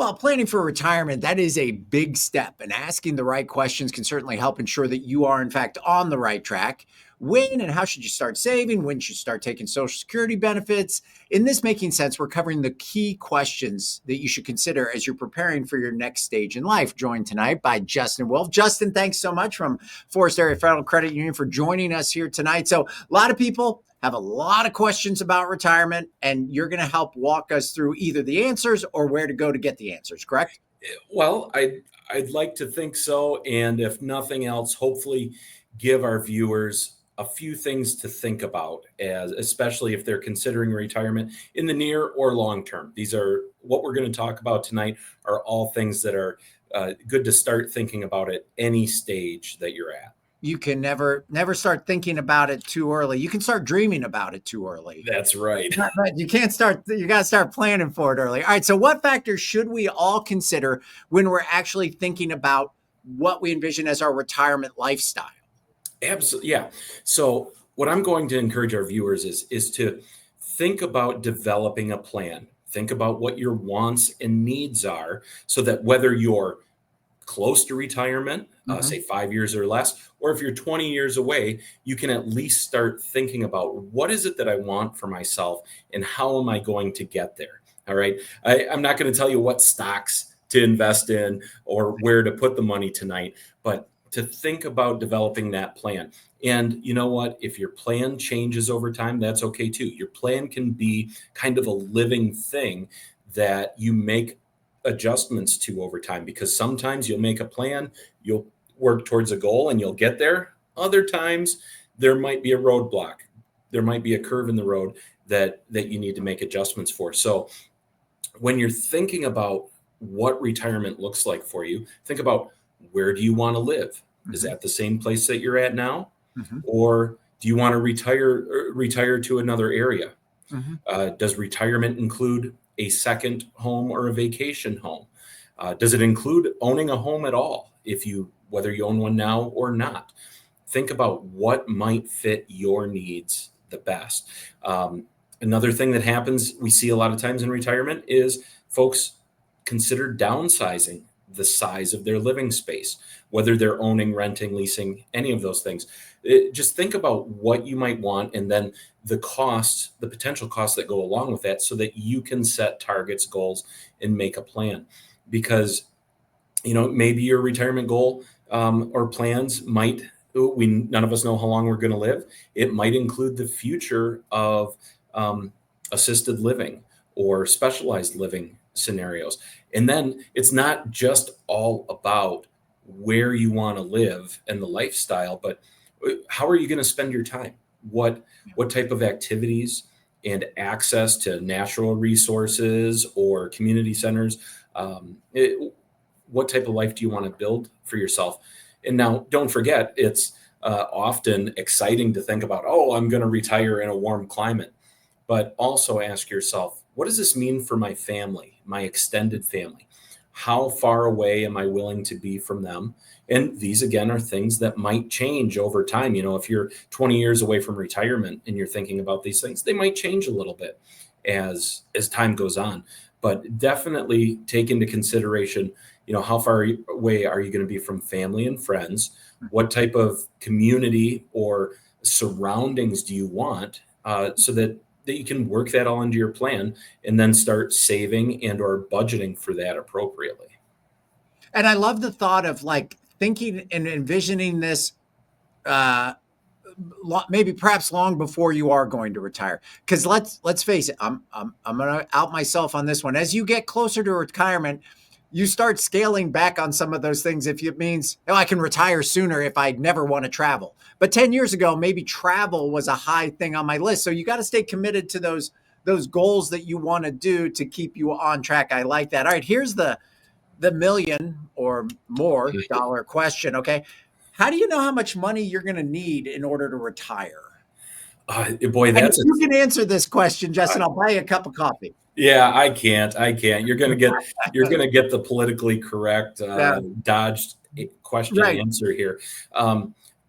Well, planning for retirement, that is a big step, and asking the right questions can certainly help ensure that you are, in fact, on the right track. When and how should you start saving? When should you start taking Social Security benefits? In this making sense, we're covering the key questions that you should consider as you're preparing for your next stage in life. Joined tonight by Justin Wolf. Justin, thanks so much from Forest Area Federal Credit Union for joining us here tonight. So, a lot of people have a lot of questions about retirement, and you're going to help walk us through either the answers or where to go to get the answers, correct? Well, I'd like to think so, and if nothing else, hopefully give our viewers a few things to think about, as especially if they're considering retirement in the near or long term. These are what we're going to talk about tonight. Are all things that are good to start thinking about at any stage that you're at. You can never start thinking about it too early. You can start dreaming about it too early. That's right. But you can't start, you got to start planning for it early. All right. So, what factors should we all consider when we're actually thinking about what we envision as our retirement lifestyle? Absolutely. Yeah. So what I'm going to encourage our viewers is to think about developing a plan. Think about what your wants and needs are so that whether you're close to retirement, Mhm. say 5 years or less, or if you're 20 years away, you can at least start thinking about what is it that I want for myself and how am I going to get there? All right. I'm not going to tell you what stocks to invest in or where to put the money tonight, but to think about developing that plan. And you know what? If your plan changes over time, that's okay too. Your plan can be kind of a living thing that you make adjustments to over time, because sometimes you'll make a plan, you'll work towards a goal and you'll get there. Other times there might be a roadblock. There might be a curve in the road that you need to make adjustments for. So when you're thinking about what retirement looks like for you, think about, where do you want to live? Is Mhm. that the same place that you're at now? Mhm. Or do you want to retire to another area? Mhm. Does retirement include a second home or a vacation home? Does it include owning a home at all? Whether you own one now or not, think about what might fit your needs the best. Um, Another thing that happens, we see a lot of times in retirement, is folks consider downsizing the size of their living space, whether they're owning, renting, leasing, any of those things. Just think about what you might want, and then the costs, the potential costs that go along with that, so that you can set targets, goals, and make a plan. Because maybe your retirement goal or plans might, we none of us know how long we're going to live. It might include the future of um, assisted living or specialized living scenarios. And then it's not just all about where you want to live and the lifestyle, but how are you going to spend your time? What type of activities and access to natural resources or community centers? What type of life do you want to build for yourself? And now, don't forget, it's often exciting to think about, oh, I'm going to retire in a warm climate. But also ask yourself, what does this mean for my family, my extended family? How far away am I willing to be from them? And these, again, are things that might change over time. If you're 20 years away from retirement and you're thinking about these things, they might change a little bit as time goes on. But definitely take into consideration, how far away are you going to be from family and friends? What type of community or surroundings do you want, so that you can work that all into your plan and then start saving and or budgeting for that appropriately. And I love the thought of like thinking and envisioning this uh maybe perhaps long before you are going to retire, because let's face it, I'm going to out myself on this one. As you get closer to retirement, you start scaling back on some of those things. If it means, oh, I can retire sooner if I never want to travel, but 10 years ago maybe travel was a high thing on my list. So you got to stay committed to those goals that you want to do to keep you on track. I like that. All right, here's the million or more dollar question. Okay. How do you know how much money you're going to need in order to retire? Boy, And if that's a you can answer this question, Justin, I- I'll buy you a cup of coffee. yeah. I can't. You're gonna get the politically correct Yeah, dodged question right. answer here.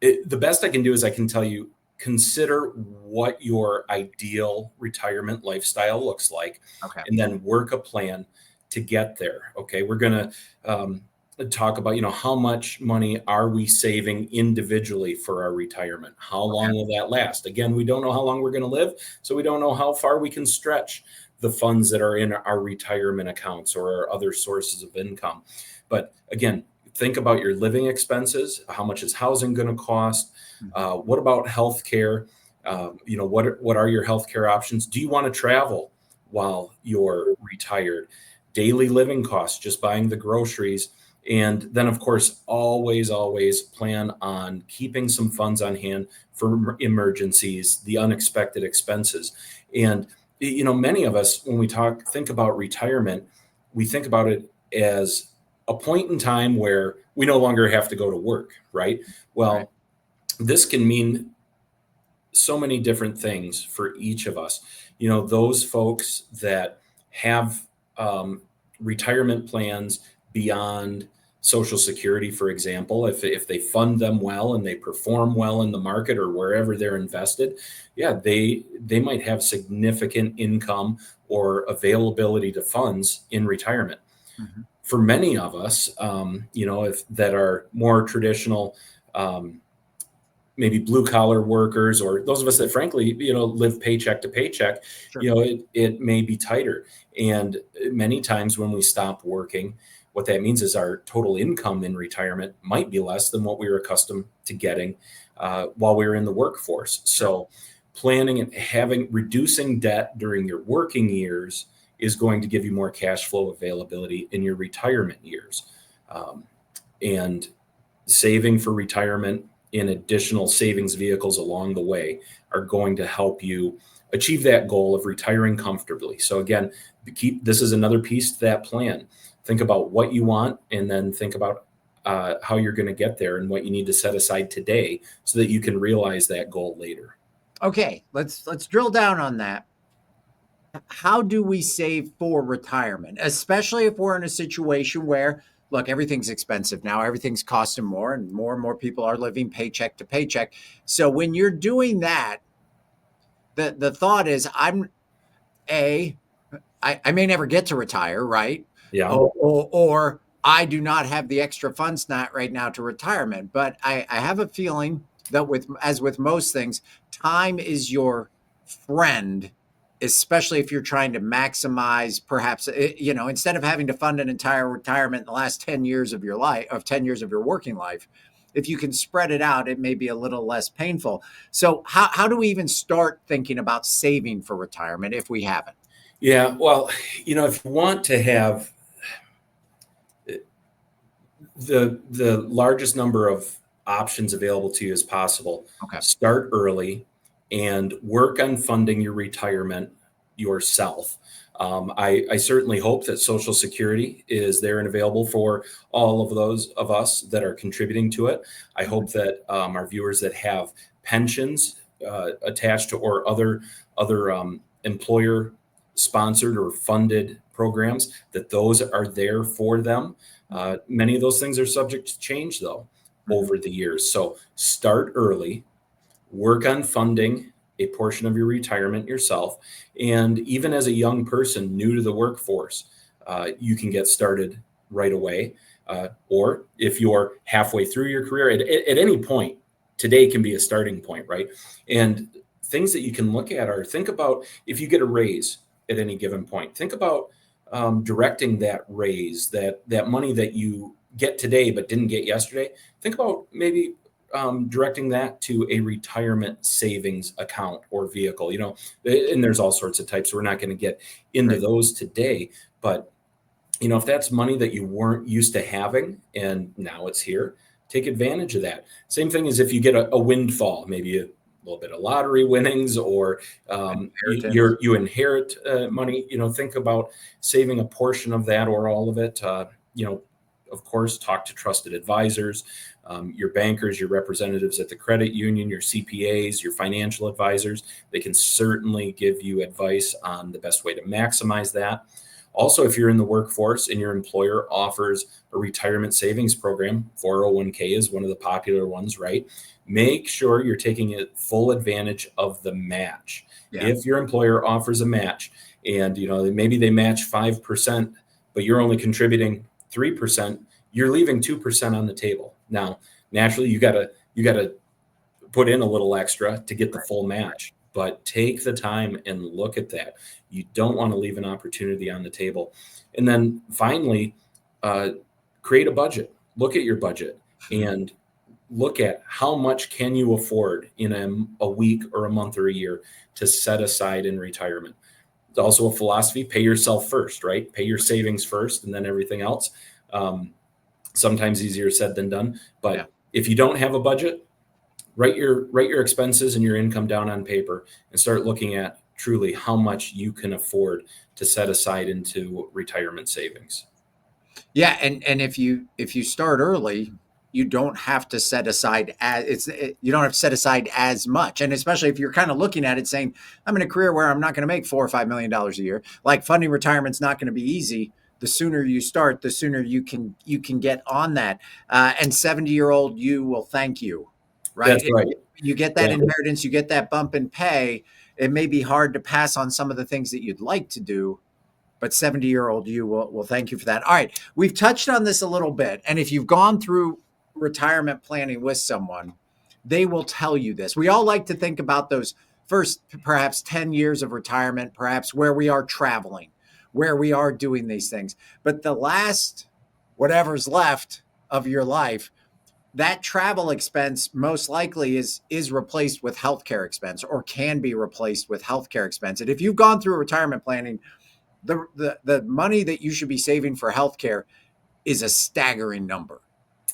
The best I can do is I can tell you, consider what your ideal retirement lifestyle looks like, Okay. and then work a plan to get there. Okay, we're going to talk about, how much money are we saving individually for our retirement? How long will that last? Again, we don't know how long we're going to live, so we don't know how far we can stretch the funds that are in our retirement accounts or our other sources of income. But again, think about your living expenses. How much is housing going to cost? What about healthcare? What are your healthcare options? Do you want to travel while you're retired? Daily living costs, just buying the groceries. And then, of course, always plan on keeping some funds on hand for emergencies, the unexpected expenses. And, many of us, when we think about retirement, we think about it as a point in time where we no longer have to go to work, right? Well, Right. This can mean so many different things for each of us. Those folks that have retirement plans beyond Social Security, for example, if they fund them well and they perform well in the market or wherever they're invested, yeah, they might have significant income or availability to funds in retirement. Mhm. For many of us, if that are more traditional, maybe blue collar workers, or those of us that frankly, live paycheck to paycheck, Sure. it may be tighter. And many times when we stop working, what that means is our total income in retirement might be less than what we were accustomed to getting while we were in the workforce. So planning and reducing debt during your working years is going to give you more cash flow availability in your retirement years. And saving for retirement in additional savings vehicles along the way are going to help you achieve that goal of retiring comfortably. So again, this is another piece to that plan. Think about what you want, and then think about how you're going to get there and what you need to set aside today so that you can realize that goal later. Okay, let's drill down on that. How do we save for retirement, especially if we're in a situation where, look, everything's expensive now, everything's costing more, and more people are living paycheck to paycheck. So when you're doing that, the thought is, I may never get to retire, right? Yeah. Or I do not have the extra funds not right now to retirement. But I have a feeling that as with most things, time is your friend, especially if you're trying to maximize, perhaps, instead of having to fund an entire retirement in the last 10 years of your life, of 10 years of your working life. If you can spread it out, it may be a little less painful. So how do we even start thinking about saving for retirement if we haven't? Yeah. Well, if you want to have the largest number of options available to you as possible, Okay. start early and work on funding your retirement yourself. I certainly hope that Social Security is there and available for all of those of us that are contributing to it. I hope that our viewers that have pensions attached to, or other employer sponsored or funded programs, that those are there for them. Many of those things are subject to change, though, over the years. So start early, work on funding a portion of your retirement yourself. And even as a young person new to the workforce, you can get started right away. Or if you're halfway through your career, at any point, today can be a starting point, right? And things that you can look at are, think about if you get a raise at any given point, think about directing that raise, that money that you get today but didn't get yesterday. Think about maybe directing that to a retirement savings account or vehicle. And there's all sorts of types. We're not going to get into Right. those today, but if that's money that you weren't used to having and now it's here, take advantage of that. Same thing as if you get a windfall, maybe a little bit of lottery winnings, or Inheritance. you inherit money. Think about saving a portion of that or all of it. Of course, talk to trusted advisors, your bankers, your representatives at the credit union, your CPAs, your financial advisors. They can certainly give you advice on the best way to maximize that. Also, if you're in the workforce and your employer offers a retirement savings program, 401k is one of the popular ones, right? Make sure you're taking full advantage of the match. Yeah. If your employer offers a match, and maybe they match 5% but you're only contributing 3%, you're leaving 2% on the table. Now, naturally, you gotta put in a little extra to get the full match, but take the time and look at that. You don't want to leave an opportunity on the table. And then finally, create a budget. Look at your budget and look at how much can you afford in a week or a month or a year to set aside in retirement. It's also a philosophy: pay yourself first, right? Pay your savings first and then everything else. Sometimes easier said than done, but Yeah. if you don't have a budget, write your expenses and your income down on paper and start looking at truly how much you can afford to set aside into retirement savings. Yeah, and if you start early, you don't have to set aside you don't have to set aside as much. And especially if you're kind of looking at it saying, I'm in a career where I'm not going to make $4 or $5 million a year, like funding retirement's not going to be easy. The sooner you start, the sooner you can get on that. And 70-year-old you will thank you, right? That's If right. you get that Yeah. inheritance, you get that bump in pay. It may be hard to pass on some of the things that you'd like to do, but 70-year-old you will thank you for that. All right. We've touched on this a little bit. And if you've gone through retirement planning with someone, they will tell you this. We all like to think about those first, perhaps 10 years of retirement, perhaps where we are traveling, where we are doing these things. But the last, whatever's left of your life, that travel expense most likely is replaced with healthcare expense, or can be replaced with healthcare expense. And if you've gone through retirement planning, the money that you should be saving for healthcare is a staggering number.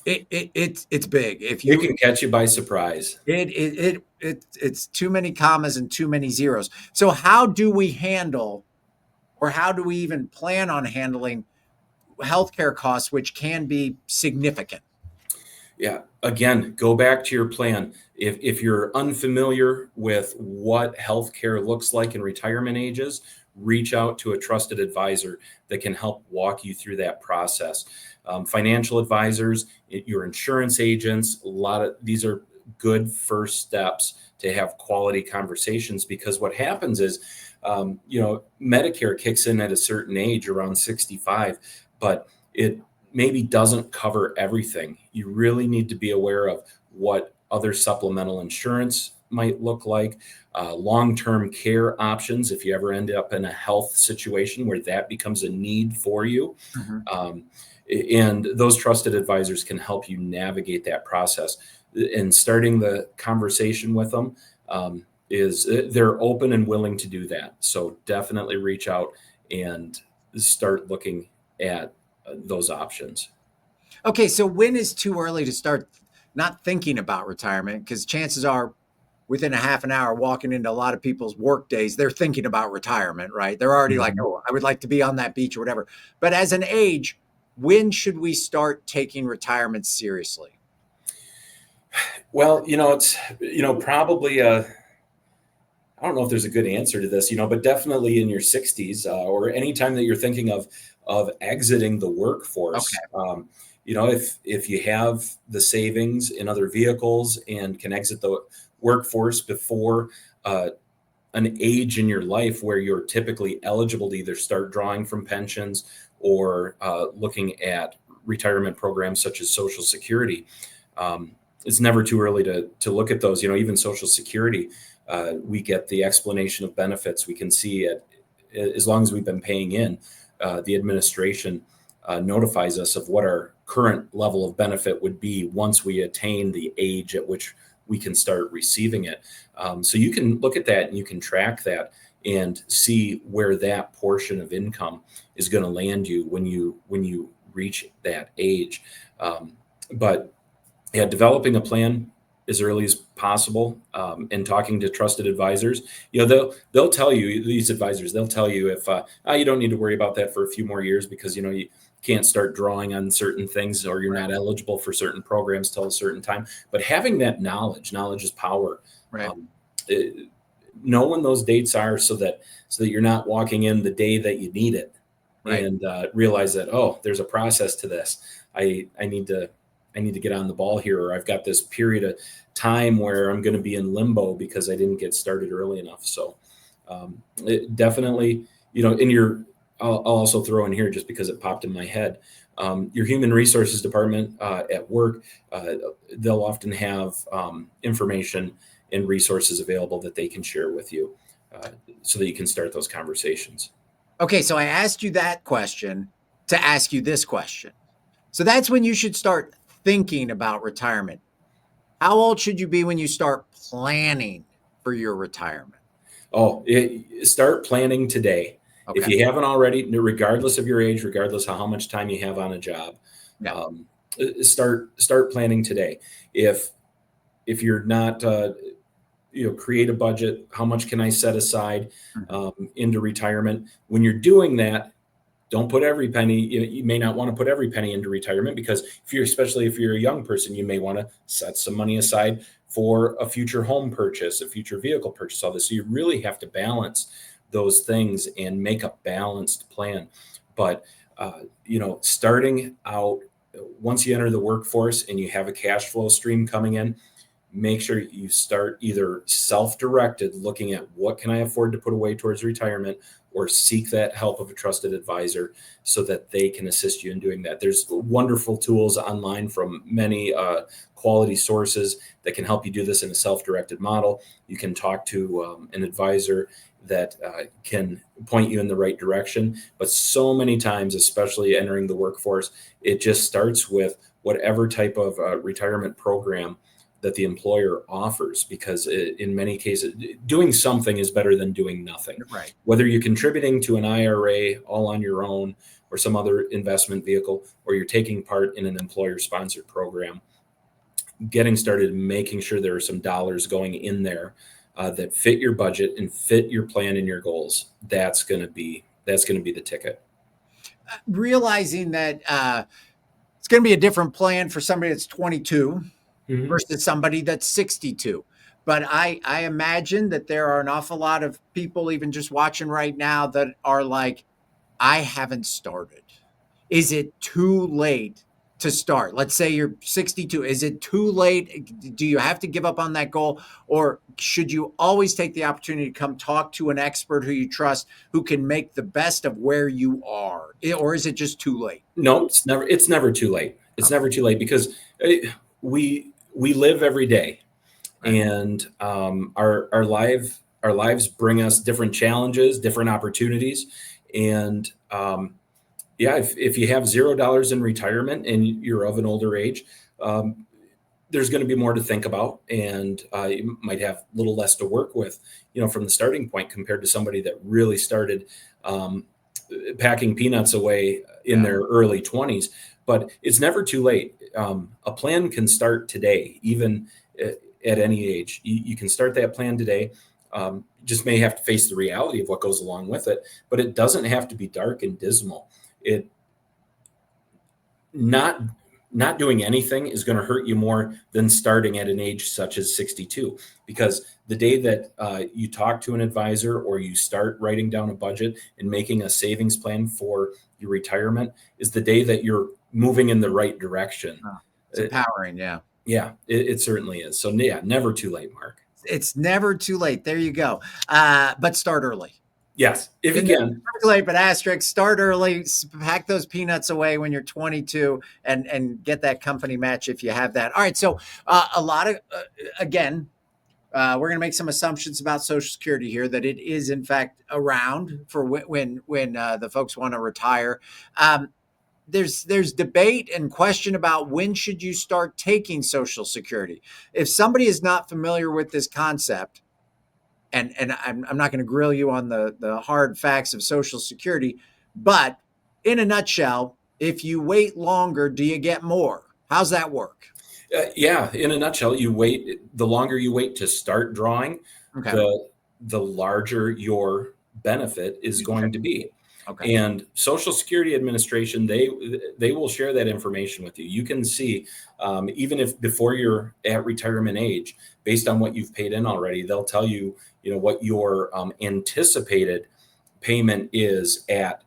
It's big. If It you can catch you by surprise. it's too many commas and too many zeros. So how do we handle, or how do we even plan on handling healthcare costs, which can be significant? Yeah. Again, go back to your plan. If you're unfamiliar with what healthcare looks like in retirement ages, reach out to a trusted advisor that can help walk you through that process. Financial advisors, your insurance agents, a lot of these are good first steps to have quality conversations, because what happens is, Medicare kicks in at a certain age around 65, but it maybe doesn't cover everything. You really need to be aware of what other supplemental insurance might look like, long-term care options if you ever end up in a health situation where that becomes a need for you. Mhm. Um, and those trusted advisors can help you navigate that process. And starting the conversation with them, is they're open and willing to do that. So definitely reach out and start looking at those options. Okay, so when is too early to start not thinking about retirement? Because chances are, within a half an hour walking into a lot of people's work days, they're thinking about retirement, right? They're already like, Mhm. oh, I would like to be on that beach or whatever. But as an age, when should we start taking retirement seriously? Well, it's, probably I don't know if there's a good answer to this, but definitely in your 60s, or any time that you're thinking of exiting the workforce. Okay. If you have the savings in other vehicles and can exit the workforce before an age in your life where you're typically eligible to either start drawing from pensions or looking at retirement programs such as Social Security. It's never too early to look at those. Even Social Security, we get the explanation of benefits. We can see it as long as we've been paying in. The administration notifies us of what our current level of benefit would be once we attain the age at which we can start receiving it. So you can look at that and you can track that and see where that portion of income is going to land you when you reach that age. But yeah, developing a plan as early as possible, and talking to trusted advisors. They'll tell you, these advisors, they'll tell you if you don't need to worry about that for a few more years, because you can't start drawing on certain things, or you're not eligible for certain programs till a certain time. But having that knowledge is power. Right. It, know when those dates are, so that you're not walking in the day that you need it, Right. and realize that, oh, there's a process to this. I need to get on the ball here, or I've got this period of time where I'm going to be in limbo because I didn't get started early enough. So definitely, in your I'll also throw in here just because it popped in my head. Your human resources department at work, they'll often have information and resources available that they can share with you so that you can start those conversations. Okay, so I asked you that question to ask you this question. So that's when you should start thinking about retirement. How old should you be when you start planning for your retirement? Start planning today. Okay. If you haven't already, regardless of your age, regardless of how much time you have on a job, Yeah. Start planning today. If you're not, create a budget. How much can I set aside into retirement? When you're doing that, don't put every penny. You may not want to put every penny into retirement because especially if you're a young person, you may want to set some money aside for a future home purchase, a future vehicle purchase, all this. So you really have to balance those things and make a balanced plan. But, starting out, once you enter the workforce and you have a cash flow stream coming in, make sure you start either self-directed, looking at what can I afford to put away towards retirement, or seek that help of a trusted advisor so that they can assist you in doing that. There's wonderful tools online from many quality sources that can help you do this in a self-directed model. You can talk to an advisor that can point you in the right direction. But so many times, especially entering the workforce, it just starts with whatever type of retirement program that the employer offers, because in many cases, doing something is better than doing nothing. Right. Whether you're contributing to an IRA all on your own or some other investment vehicle, or you're taking part in an employer-sponsored program, getting started, making sure there are some dollars going in there that fit your budget and fit your plan and your goals. That's going to be the ticket. Realizing that it's going to be a different plan for somebody that's 22 versus somebody that's 62. But I imagine that there are an awful lot of people even just watching right now that are like, I haven't started. Is it too late to start? Let's say you're 62. Is it too late? Do you have to give up on that goal? Or should you always take the opportunity to come talk to an expert who you trust, who can make the best of where you are? Or is it just too late? No, it's never too late. It's never too late, because we live every day, and our lives bring us different challenges, different opportunities. And if you have $0 in retirement and you're of an older age, there's going to be more to think about, and you might have a little less to work with, from the starting point, compared to somebody that really started packing peanuts away in their early 20s. But it's never too late. A plan can start today, even at any age. You can start that plan today. Just may have to face the reality of what goes along with it, but it doesn't have to be dark and dismal. Not doing anything is going to hurt you more than starting at an age such as 62, because the day that you talk to an advisor or you start writing down a budget and making a savings plan for your retirement is the day that you're moving in the right direction. It's empowering. Yeah. Yeah, it certainly is. So yeah, never too late, Mark. It's never too late. There you go. But start early. Yes, if you can. Too late, but asterisk, start early, pack those peanuts away when you're 22 and get that company match if you have that. All right. So a lot of, again, we're going to make some assumptions about Social Security here, that it is in fact around for when the folks want to retire. There's debate and question about when should you start taking Social Security. If somebody is not familiar with this concept, and I'm not going to grill you on the hard facts of Social Security, but in a nutshell, if you wait longer, do you get more? How's that work? In a nutshell, the longer you wait to start drawing, the larger your benefit is going to be. Okay. And Social Security Administration, they will share that information with you. You can see, even if before you're at retirement age, based on what you've paid in already, they'll tell you, what your anticipated payment is at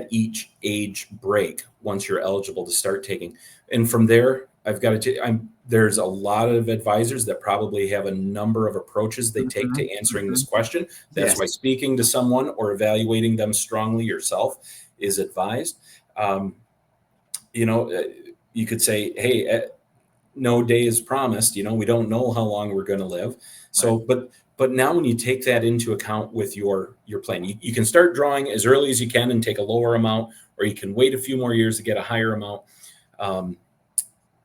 each age break once you're eligible to start taking. And from there, there's a lot of advisors that probably have a number of approaches they take to answering this question. That's why speaking to someone or evaluating them strongly yourself is advised. Um, you could say, hey, no day is promised. We don't know how long we're going to live. So, but now when you take that into account with your plan, you can start drawing as early as you can and take a lower amount, or you can wait a few more years to get a higher amount.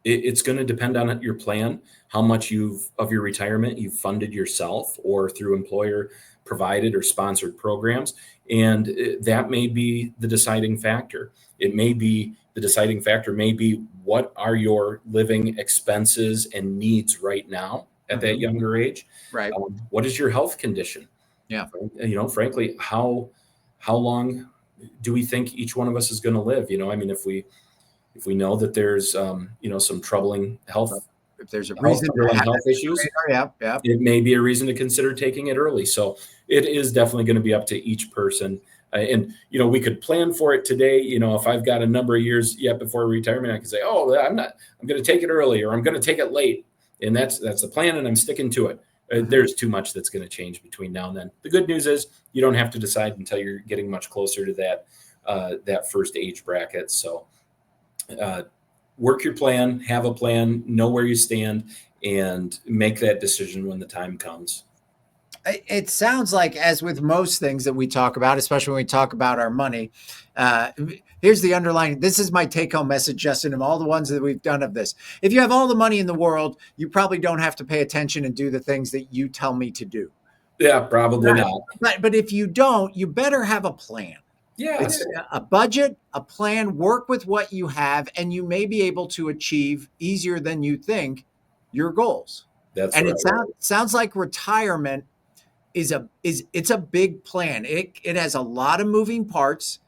It's going to depend on your plan, how much of your retirement you've funded yourself or through employer provided or sponsored programs. And that may be the deciding factor. The deciding factor may be, what are your living expenses and needs right now at that younger age? Right. What is your health condition? Yeah. Frankly, how long do we think each one of us is going to live? If we know that there's some troubling health, if there's a reason underlying health issues, yeah, it may be a reason to consider taking it early. So it is definitely going to be up to each person. And we could plan for it today. If I've got a number of years yet before retirement, I can say, oh, I'm going to take it early, or I'm going to take it late. And that's the plan, and I'm sticking to it. There's too much that's going to change between now and then. The good news is you don't have to decide until you're getting much closer to that first age bracket. So work your plan, have a plan, know where you stand, and make that decision when the time comes. It sounds like, as with most things that we talk about, especially when we talk about our money, here's the underlying, this is my take-home message, Justin, of all the ones that we've done of this. If you have all the money in the world, you probably don't have to pay attention and do the things that you tell me to do. Yeah, probably not. But if you don't, you better have a plan. Yeah, it's a budget, a plan, work with what you have, and you may be able to achieve easier than you think your goals. That's and right. It sounds like retirement it's a big plan. It has a lot of moving parts,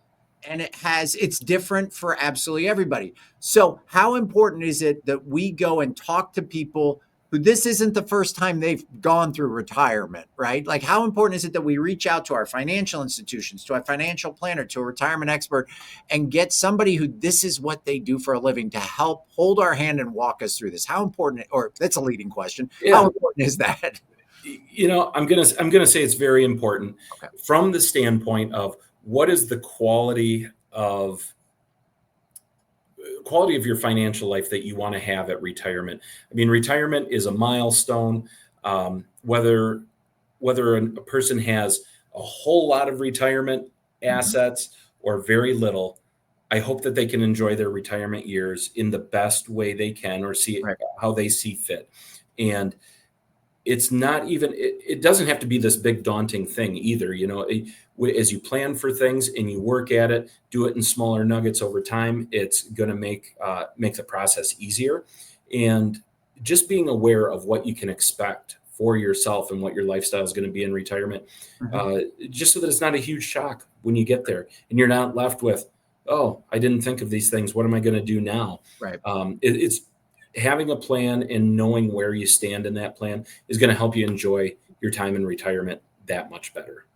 and it's different for absolutely everybody. So how important is it that we go and talk to people who this isn't the first time they've gone through retirement, right? Like, how important is it that we reach out to our financial institutions, to our financial planner, to a retirement expert, and get somebody who this is what they do for a living to help hold our hand and walk us through this? How important, or that's a leading question. Yeah. How important is that? I'm gonna say it's very important. Okay. From the standpoint of, what is the quality of your financial life that you want to have at retirement. I mean, retirement is a milestone. Whether a person has a whole lot of retirement assets or very little, I hope that they can enjoy their retirement years in the best way they can, or see it how they see fit. And it's not even, it doesn't have to be this big daunting thing either. As you plan for things and you work at it, do it in smaller nuggets over time, it's going to make the process easier. And just being aware of what you can expect for yourself and what your lifestyle is going to be in retirement, just so that it's not a huge shock when you get there and you're not left with, oh, I didn't think of these things. What am I going to do now? Right. It's having a plan and knowing where you stand in that plan is going to help you enjoy your time in retirement that much better.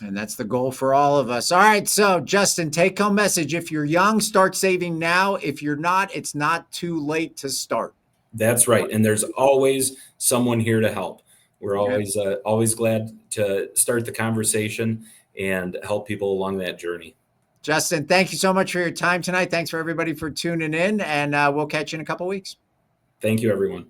And that's the goal for all of us. All right. So, Justin, take home message. If you're young, start saving now. If you're not, it's not too late to start. That's right. And there's always someone here to help. We're always glad to start the conversation and help people along that journey. Justin, thank you so much for your time tonight. Thanks for everybody for tuning in, and we'll catch you in a couple of weeks. Thank you, everyone.